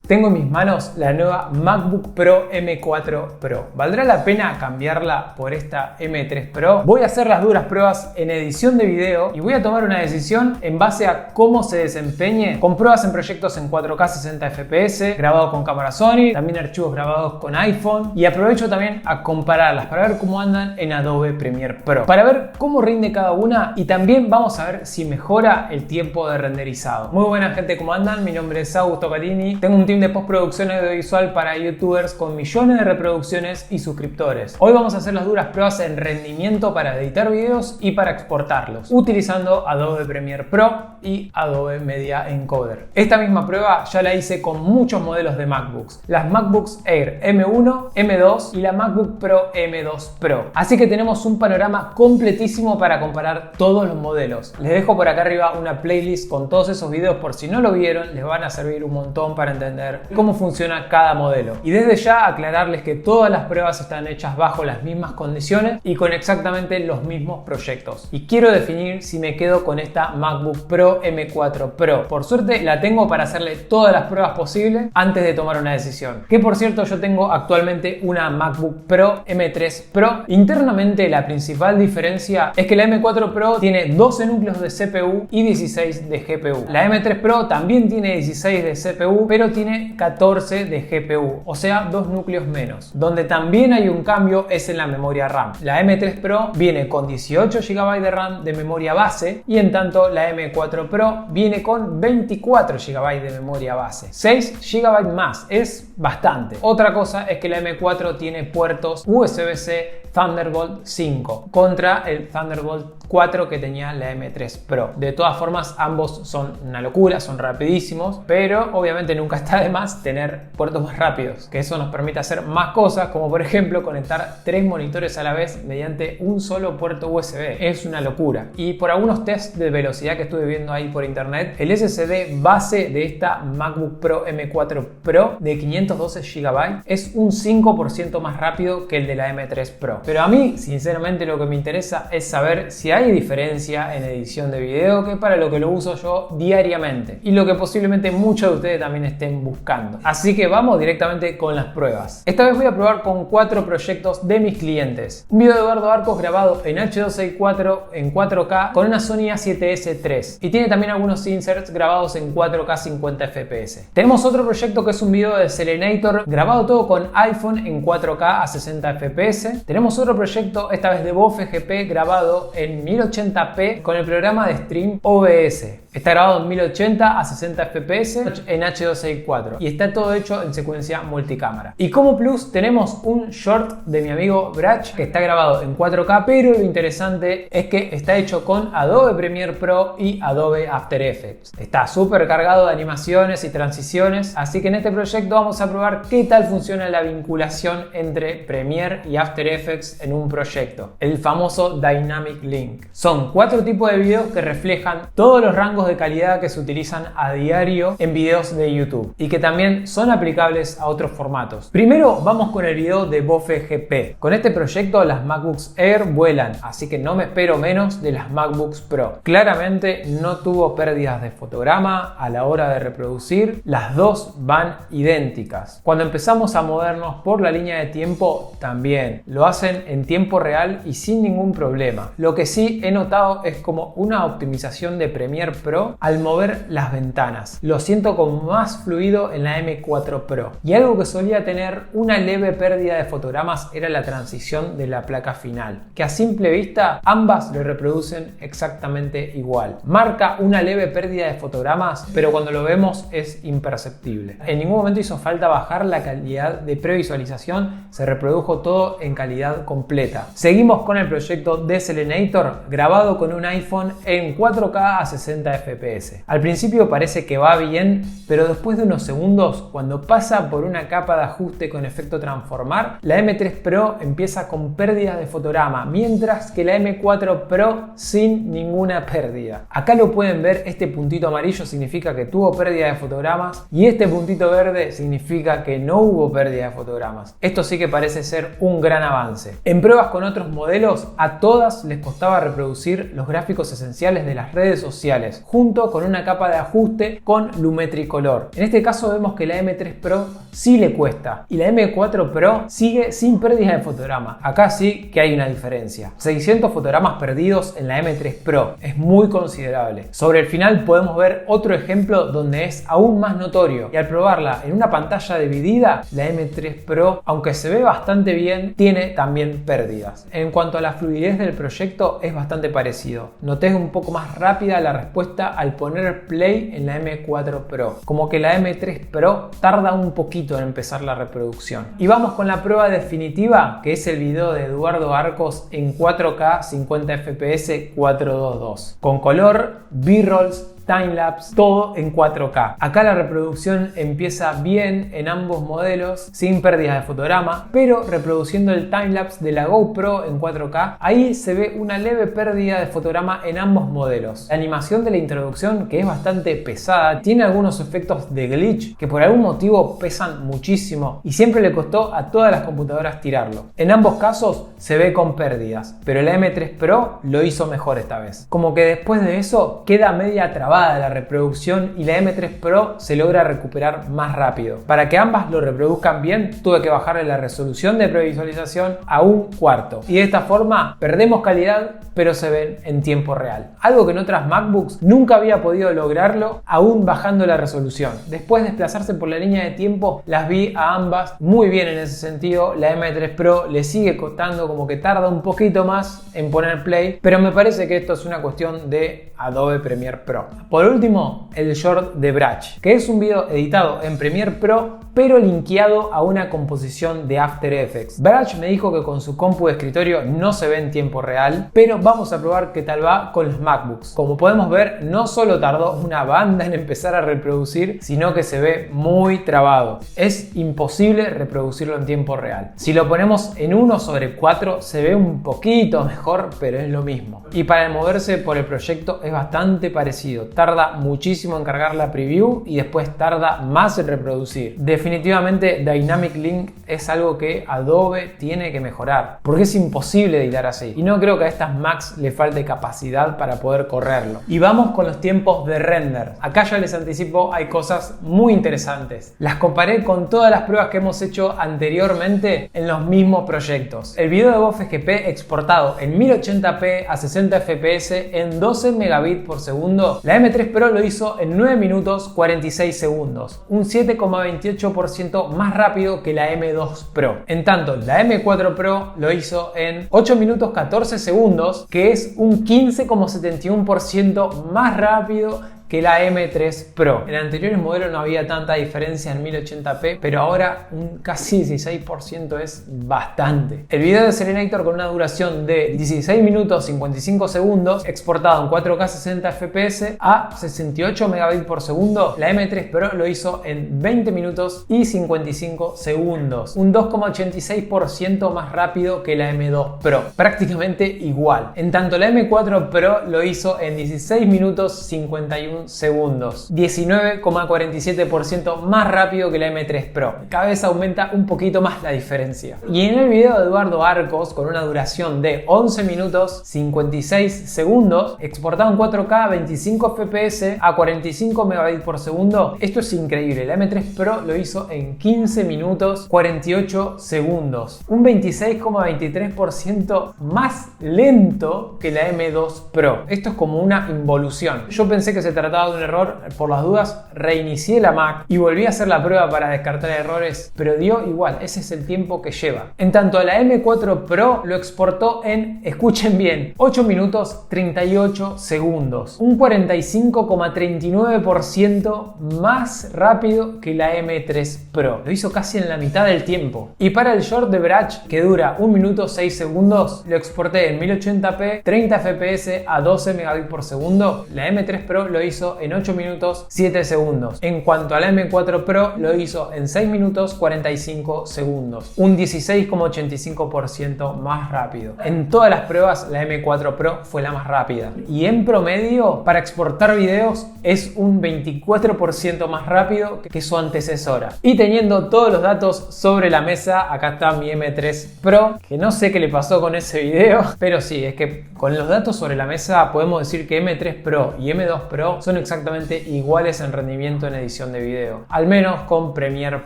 Tengo en mis manos la nueva MacBook Pro M4 Pro. ¿Valdrá la pena cambiarla por esta M3 Pro? Voy a hacer las duras pruebas en edición de video y voy a tomar una decisión en base a cómo se desempeñe con pruebas en proyectos en 4K 60 FPS, grabado con cámara Sony, también archivos grabados con iPhone, y aprovecho también a compararlas para ver cómo andan en Adobe Premiere Pro, para ver cómo rinde cada una y también vamos a ver si mejora el tiempo de renderizado. Muy buena gente, ¿cómo andan? Mi nombre es Augusto Carini, tengo un team de postproducción audiovisual para youtubers con millones de reproducciones y suscriptores. Hoy vamos a hacer las duras pruebas en rendimiento para editar videos y para exportarlos, utilizando Adobe Premiere Pro y Adobe Media Encoder. Esta misma prueba ya la hice con muchos modelos de MacBooks, las MacBooks Air M1, M2 y la MacBook Pro M2 Pro. Así que tenemos un panorama completísimo para comparar todos los modelos. Les dejo por acá arriba una playlist con todos esos videos por si no lo vieron, les van a servir un montón para entender cómo funciona cada modelo. Y desde ya aclararles que todas las pruebas están hechas bajo las mismas condiciones y con exactamente los mismos proyectos. Y quiero definir si me quedo con esta MacBook Pro M4 Pro. Por suerte la tengo para hacerle todas las pruebas posibles antes de tomar una decisión. Que por cierto yo tengo actualmente una MacBook Pro M3 Pro. Internamente la principal diferencia es que la M4 Pro tiene 12 núcleos de CPU y 16 de GPU. La M3 Pro también tiene 16 de CPU, pero tiene 14 de GPU, o sea 2 núcleos menos. Donde también hay un cambio es en la memoria RAM. La M3 Pro viene con 18 GB de RAM de memoria base y en tanto la M4 Pro viene con 24 GB de memoria base. 6 GB más, es bastante. Otra cosa es que la M4 tiene puertos USB-C Thunderbolt 5 contra el Thunderbolt 4 que tenía la M3 Pro. De todas formas, ambos son una locura, son rapidísimos, pero obviamente nunca está de más tener puertos más rápidos, que eso nos permite hacer más cosas, como por ejemplo conectar 3 monitores a la vez mediante un solo puerto USB. Es una locura. Y por algunos tests de velocidad que estuve viendo ahí por internet, el SSD base de esta MacBook Pro M4 Pro de 512 GB es un 5% más rápido que el de la M3 Pro. Pero a mí, sinceramente, lo que me interesa es saber si hay diferencia en edición de video, que para lo que lo uso yo diariamente y lo que posiblemente muchos de ustedes también estén buscando. Así que vamos directamente con las pruebas. Esta vez voy a probar con 4 proyectos de mis clientes. Un video de Eduardo Arcos grabado en H264 en 4K con una Sony A7S III y tiene también algunos inserts grabados en 4K 50 FPS. Tenemos otro proyecto que es un video de Selenator grabado todo con iPhone en 4K a 60 FPS. Tenemos otro proyecto, esta vez de Bofe GP, grabado en 1080p con el programa de stream OBS. Está grabado en 1080 a 60 FPS en H264 y está todo hecho en secuencia multicámara. Y como plus tenemos un short de mi amigo Brach que está grabado en 4K, pero lo interesante es que está hecho con Adobe Premiere Pro y Adobe After Effects. Está súper cargado de animaciones y transiciones, así que en este proyecto vamos a probar qué tal funciona la vinculación entre Premiere y After Effects en un proyecto, el famoso Dynamic Link. Son 4 tipos de videos que reflejan todos los rangos de calidad que se utilizan a diario en videos de YouTube y que también son aplicables a otros formatos. Primero vamos con el video de Bofe GP. Con este proyecto las MacBooks Air vuelan, así que no me espero menos de las MacBooks Pro. Claramente no tuvo pérdidas de fotograma a la hora de reproducir, las dos van idénticas. Cuando empezamos a movernos por la línea de tiempo también lo hacen en tiempo real y sin ningún problema. Lo que sí he notado es como una optimización de Premiere Pro al mover las ventanas. Lo siento como más fluido en la M4 Pro. Y algo que solía tener una leve pérdida de fotogramas era la transición de la placa final, que a simple vista ambas lo reproducen exactamente igual. Marca una leve pérdida de fotogramas, pero cuando lo vemos es imperceptible. En ningún momento hizo falta bajar la calidad de previsualización, se reprodujo todo en calidad completa. Seguimos con el proyecto de Selenator, grabado con un iPhone en 4K a 60 FPS. Al principio parece que va bien, pero después de unos segundos, cuando pasa por una capa de ajuste con efecto transformar, la M3 Pro empieza con pérdidas de fotograma, mientras que la M4 Pro sin ninguna pérdida. Acá lo pueden ver, este puntito amarillo significa que tuvo pérdida de fotogramas y este puntito verde significa que no hubo pérdida de fotogramas. Esto sí que parece ser un gran avance. En pruebas con otros modelos, a todas les costaba reproducir los gráficos esenciales de las redes sociales, junto con una capa de ajuste con Lumetri Color. En este caso vemos que la M3 Pro sí le cuesta y la M4 Pro sigue sin pérdida de fotograma. Acá sí que hay una diferencia. 600 fotogramas perdidos en la M3 Pro es muy considerable. Sobre el final podemos ver otro ejemplo donde es aún más notorio, y al probarla en una pantalla dividida, la M3 Pro, aunque se ve bastante bien, tiene también pérdidas. En cuanto a la fluidez del proyecto, es bastante parecido. Noté un poco más rápida la respuesta al poner play en la M4 Pro, como que la M3 Pro tarda un poquito en empezar la reproducción. Y vamos con la prueba definitiva, que es el video de Eduardo Arcos en 4K 50 fps 422, con color, B-rolls, timelapse, todo en 4K. Acá la reproducción empieza bien en ambos modelos, sin pérdidas de fotograma, pero reproduciendo el timelapse de la GoPro en 4K, ahí se ve una leve pérdida de fotograma en ambos modelos. La animación de la introducción, que es bastante pesada, tiene algunos efectos de glitch que por algún motivo pesan muchísimo y siempre le costó a todas las computadoras tirarlo. En ambos casos se ve con pérdidas, pero la M3 Pro lo hizo mejor esta vez. Como que después de eso queda media trabada la reproducción y la M3 Pro se logra recuperar más rápido. Para que ambas lo reproduzcan bien, tuve que bajarle la resolución de previsualización a 1/4 y de esta forma perdemos calidad, pero se ven en tiempo real. Algo que en otras MacBooks nunca había podido lograrlo, aún bajando la resolución. Después de desplazarse por la línea de tiempo, las vi a ambas muy bien en ese sentido. La M3 Pro le sigue costando, como que tarda un poquito más en poner play, pero me parece que esto es una cuestión de Adobe Premiere Pro. Por último, el short de Brach, que es un video editado en Premiere Pro, pero linkeado a una composición de After Effects. Brach me dijo que con su compu de escritorio no se ve en tiempo real, pero vamos a probar qué tal va con los MacBooks. Como podemos ver, no solo tardó una banda en empezar a reproducir, sino que se ve muy trabado. Es imposible reproducirlo en tiempo real. Si lo ponemos en 1/4, se ve un poquito mejor, pero es lo mismo. Y para moverse por el proyecto es bastante parecido. Tarda muchísimo en cargar la preview y después tarda más en reproducir. Definitivamente Dynamic Link es algo que Adobe tiene que mejorar, porque es imposible editar así. Y no creo que a estas Macs le falte capacidad para poder correrlo. Y vamos con los tiempos de render. Acá ya les anticipo, hay cosas muy interesantes. Las comparé con todas las pruebas que hemos hecho anteriormente en los mismos proyectos. El video de GoFGP exportado en 1080p a 60 fps en 12 megabits por segundo, la M3 Pro lo hizo en 9 minutos 46 segundos, un 7,28% más rápido que la M2 Pro. En tanto, la M4 Pro lo hizo en 8 minutos 14 segundos, que es un 15,71% más rápido que la M3 Pro. En anteriores modelos no había tanta diferencia en 1080p, pero ahora un casi 16% es bastante. El video de Serenator, con una duración de 16 minutos 55 segundos, exportado en 4K 60 fps a 68 megabits por segundo, la M3 Pro lo hizo en 20 minutos y 55 segundos, un 2,86% más rápido que la M2 Pro, prácticamente igual. En tanto, la M4 Pro lo hizo en 16 minutos 51 segundos, 19,47% más rápido que la M3 Pro. Cada vez aumenta un poquito más la diferencia. Y en el video de Eduardo Arcos, con una duración de 11 minutos 56 segundos, exportado en 4K 25 fps a 45 megabits por segundo, esto es increíble. La M3 Pro lo hizo en 15 minutos 48 segundos, un 26,23% más lento que la M2 Pro. Esto es como una involución. Yo pensé que se trataba de un error. Por las dudas reinicié la Mac y volví a hacer la prueba para descartar errores, pero dio igual. Ese es el tiempo que lleva. En tanto, la M4 Pro lo exportó en, escuchen bien, 8 minutos 38 segundos, un 45,39% más rápido que la M3 Pro. Lo hizo casi en la mitad del tiempo. Y para el short de Brach, que dura 1 minuto 6 segundos, lo exporté en 1080p 30 fps a 12 megabits por segundo. La M3 Pro lo hizo hizo en 8 minutos 7 segundos. En cuanto a la M4 Pro, lo hizo en 6 minutos 45 segundos, un 16,85% más rápido. En todas las pruebas la M4 Pro fue la más rápida y en promedio para exportar videos es un 24% más rápido que su antecesora. Y teniendo todos los datos sobre la mesa, acá está mi M3 Pro, que no sé qué le pasó con ese video, pero sí, es que con los datos sobre la mesa podemos decir que M3 Pro y M2 Pro son exactamente iguales en rendimiento en edición de video, al menos con Premiere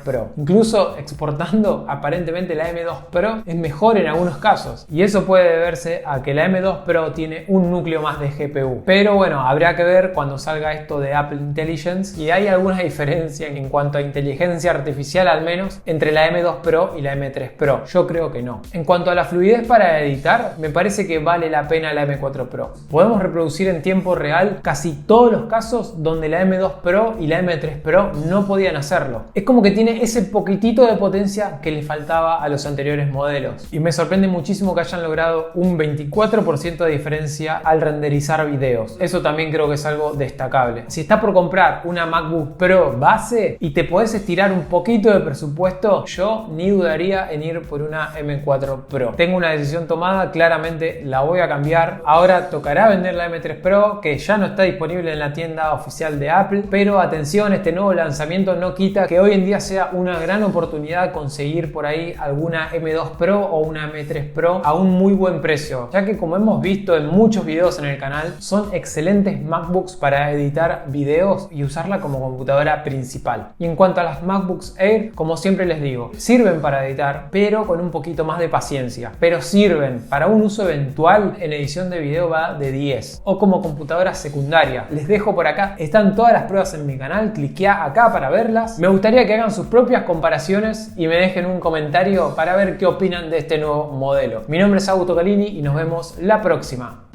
Pro. Incluso exportando, aparentemente la M2 Pro es mejor en algunos casos, y eso puede deberse a que la M2 Pro tiene un núcleo más de GPU. Pero bueno, habrá que ver cuando salga esto de Apple Intelligence, y hay alguna diferencia en cuanto a inteligencia artificial, al menos entre la M2 Pro y la M3 Pro. Yo creo que no. En cuanto a la fluidez para editar, me parece que vale la pena la M4 Pro. Podemos reproducir en tiempo real casi todos los casos donde la M2 Pro y la M3 Pro no podían hacerlo. Es como que tiene ese poquitito de potencia que le faltaba a los anteriores modelos. Y me sorprende muchísimo que hayan logrado un 24% de diferencia al renderizar videos. Eso también creo que es algo destacable. Si estás por comprar una MacBook Pro base y te podés estirar un poquito de presupuesto, yo ni dudaría en ir por una M4 Pro. Tengo una decisión tomada, claramente la voy a cambiar. Ahora tocará vender la M3 Pro, que ya no está disponible en la tienda oficial de Apple, pero atención, este nuevo lanzamiento no quita que hoy en día sea una gran oportunidad conseguir por ahí alguna M2 Pro o una M3 Pro a un muy buen precio, ya que como hemos visto en muchos videos en el canal, son excelentes MacBooks para editar videos y usarla como computadora principal. Y en cuanto a las MacBooks Air, como siempre les digo, sirven para editar, pero con un poquito más de paciencia, pero sirven para un uso eventual. En edición de video va de 10, o como computadora secundaria. Les dejo por acá, están todas las pruebas en mi canal, cliquea acá para verlas. Me gustaría que hagan sus propias comparaciones y me dejen un comentario para ver qué opinan de este nuevo modelo. Mi nombre es Augusto Calini y nos vemos la próxima.